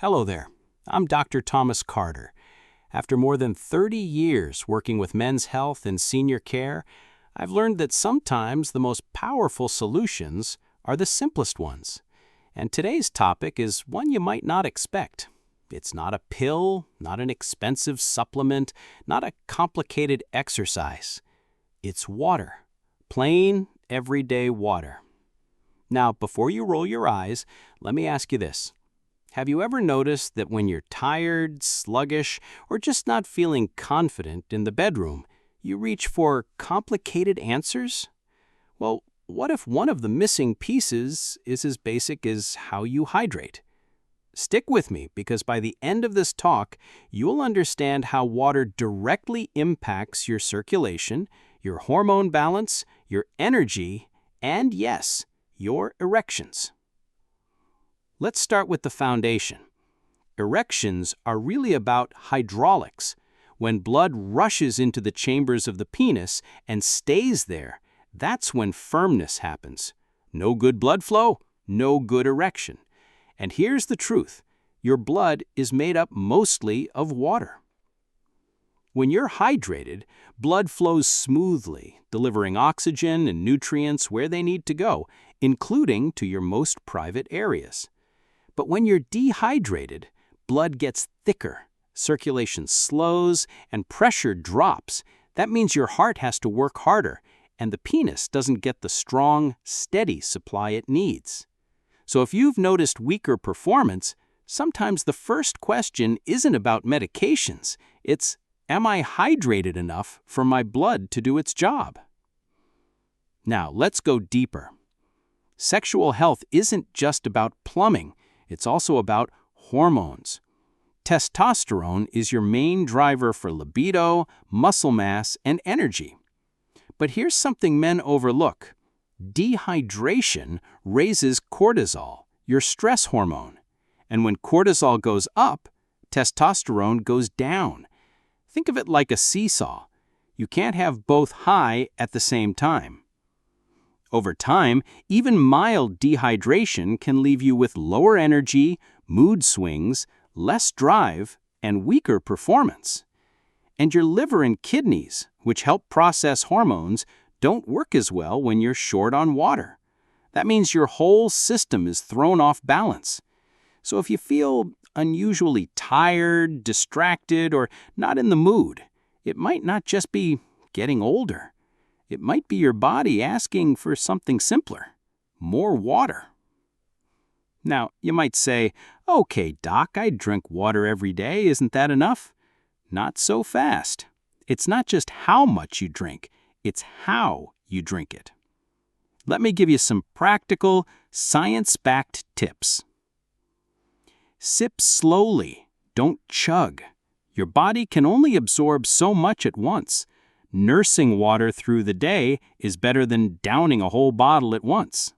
Hello there. I'm Dr. Thomas Carter. After more than 30 years working with men's health and senior care, I've learned that sometimes the most powerful solutions are the simplest ones. And today's topic is one you might not expect. It's not a pill, not an expensive supplement, not a complicated exercise. It's water. Plain, everyday water. Now, before you roll your eyes, let me ask you this. Have you ever noticed that when you're tired, sluggish, or just not feeling confident in the bedroom, you reach for complicated answers? Well, what if one of the missing pieces is as basic as how you hydrate? Stick with me, because by the end of this talk, you'll understand how water directly impacts your circulation, your hormone balance, your energy, and yes, your erections. Let's start with the foundation. Erections are really about hydraulics. When blood rushes into the chambers of the penis and stays there, that's when firmness happens. No good blood flow, no good erection. And here's the truth. Your blood is made up mostly of water. When you're hydrated, blood flows smoothly, delivering oxygen and nutrients where they need to go, including to your most private areas. But when you're dehydrated, blood gets thicker, circulation slows, and pressure drops. That means your heart has to work harder, and the penis doesn't get the strong, steady supply it needs. So if you've noticed weaker performance, sometimes the first question isn't about medications. It's, am I hydrated enough for my blood to do its job? Now, let's go deeper. Sexual health isn't just about plumbing. It's also about hormones. Testosterone is your main driver for libido, muscle mass, and energy. But here's something men overlook. Dehydration raises cortisol, your stress hormone. And when cortisol goes up, testosterone goes down. Think of it like a seesaw. You can't have both high at the same time. Over time, even mild dehydration can leave you with lower energy, mood swings, less drive, and weaker performance. And your liver and kidneys, which help process hormones, don't work as well when you're short on water. That means your whole system is thrown off balance. So if you feel unusually tired, distracted, or not in the mood, it might not just be getting older. It might be your body asking for something simpler, more water. Now, you might say, okay, doc, I drink water every day. Isn't that enough? Not so fast. It's not just how much you drink, it's how you drink it. Let me give you some practical, science-backed tips. Sip slowly, don't chug. Your body can only absorb so much at once. Nursing water through the day is better than downing a whole bottle at once.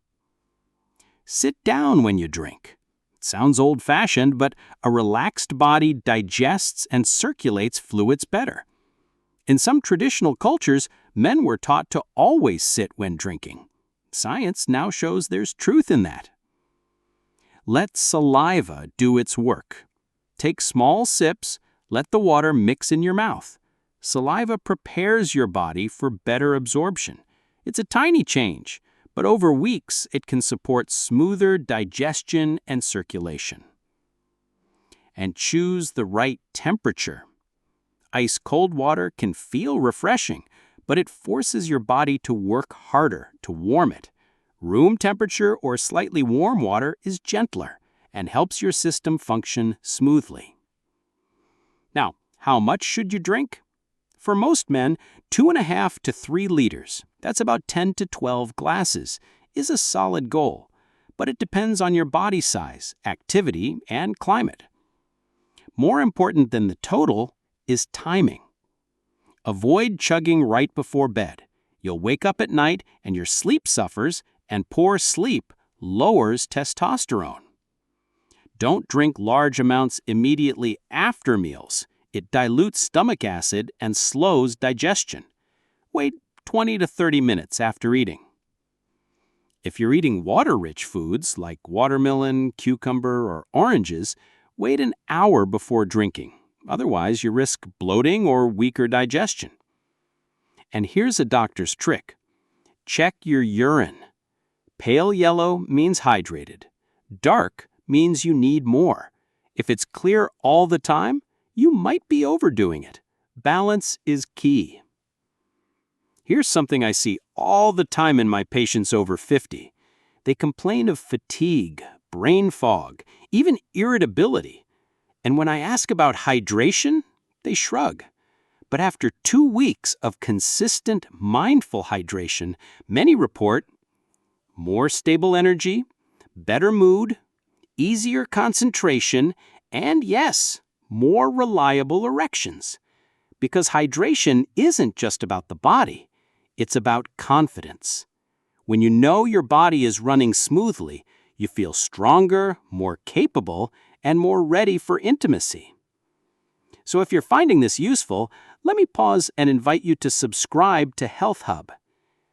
Sit down when you drink. It sounds old-fashioned, but a relaxed body digests and circulates fluids better. In some traditional cultures, men were taught to always sit when drinking. Science now shows there's truth in that. Let saliva do its work. Take small sips, let the water mix in your mouth. Saliva prepares your body for better absorption. It's a tiny change, but over weeks it can support smoother digestion and circulation. And choose the right temperature. Ice-cold water can feel refreshing, but it forces your body to work harder to warm it. Room temperature or slightly warm water is gentler and helps your system function smoothly. Now, how much should you drink? For most men, 2.5 to 3 liters, that's about 10 to 12 glasses, is a solid goal, but it depends on your body size, activity, and climate. More important than the total is timing. Avoid chugging right before bed. You'll wake up at night and your sleep suffers, and poor sleep lowers testosterone. Don't drink large amounts immediately after meals. It dilutes stomach acid and slows digestion. Wait 20 to 30 minutes after eating. If you're eating water-rich foods like watermelon, cucumber, or oranges, wait an hour before drinking. Otherwise, you risk bloating or weaker digestion. And here's a doctor's trick. Check your urine. Pale yellow means hydrated. Dark means you need more. If it's clear all the time, you might be overdoing it. Balance is key. Here's something I see all the time in my patients over 50. They complain of fatigue, brain fog, even irritability. And when I ask about hydration, they shrug. But after 2 weeks of consistent, mindful hydration, many report more stable energy, better mood, easier concentration, and yes, more reliable erections. Because hydration isn't just about the body, it's about confidence. When you know your body is running smoothly, you feel stronger, more capable, and more ready for intimacy. So if you're finding this useful, let me pause and invite you to subscribe to HealthHub.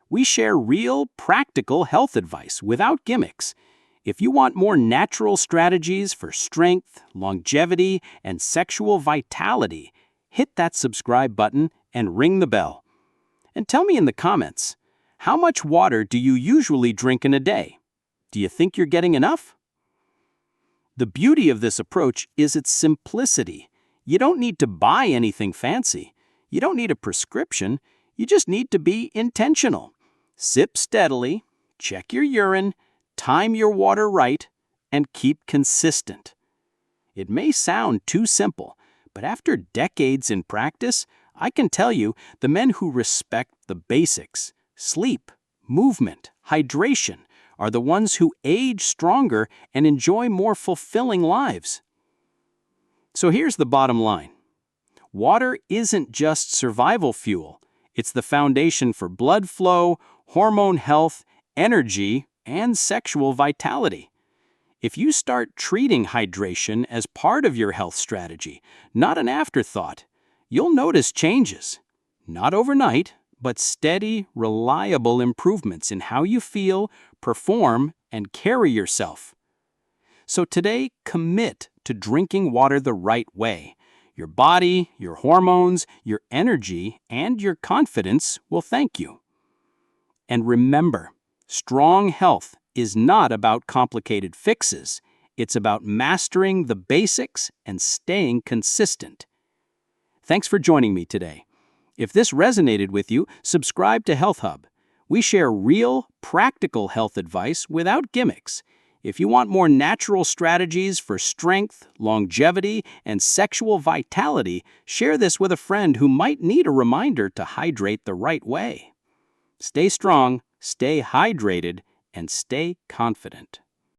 We share real, practical health advice without gimmicks. If you want more natural strategies for strength, longevity, and sexual vitality, hit that subscribe button and ring the bell. And tell me in the comments, how much water do you usually drink in a day? Do you think you're getting enough? The beauty of this approach is its simplicity. You don't need to buy anything fancy. You don't need a prescription. You just need to be intentional. Sip steadily, check your urine, time your water right, and keep consistent. It may sound too simple, but after decades in practice, I can tell you the men who respect the basics, sleep, movement, hydration, are the ones who age stronger and enjoy more fulfilling lives. So here's the bottom line. Water isn't just survival fuel. It's the foundation for blood flow, hormone health, energy, and sexual vitality. If you start treating hydration as part of your health strategy, not an afterthought, you'll notice changes. Not overnight, but steady, reliable improvements in how you feel, perform, and carry yourself. So today, commit to drinking water the right way. Your body, your hormones, your energy, and your confidence will thank you. And remember, strong health is not about complicated fixes. It's about mastering the basics and staying consistent. Thanks for joining me today. If this resonated with you, subscribe to HealthHub. We share real, practical health advice without gimmicks. If you want more natural strategies for strength, longevity, and sexual vitality, share this with a friend who might need a reminder to hydrate the right way. Stay strong, stay hydrated, and stay confident.